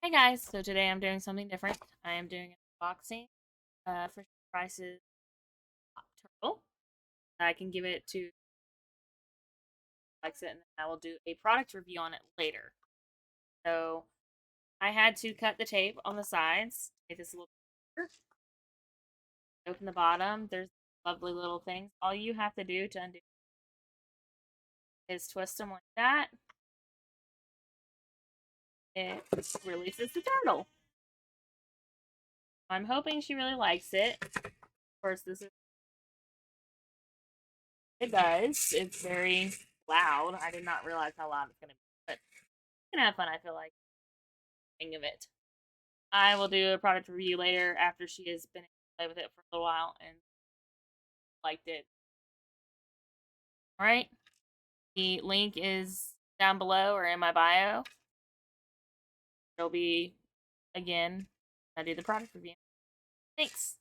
Hey guys, so today I'm doing something different. I am doing an unboxing for Price's Hot Turtle. I can give it to likes it, and I will do a product review on it later. So I had to cut the tape on the sides, make this a little bigger. Open the bottom. There's lovely little things. All you have to do to undo is twist them like that. It releases the turtle. I'm hoping she really likes it. Of course, this is it does. It's very loud. I did not realize how loud it's gonna be, but it's gonna have fun. I feel like hang of it. I will do a product review later after she has been able to play with it for a little while and liked it. All right, the link is down below or in my bio. It'll be again. I do the product review. Thanks.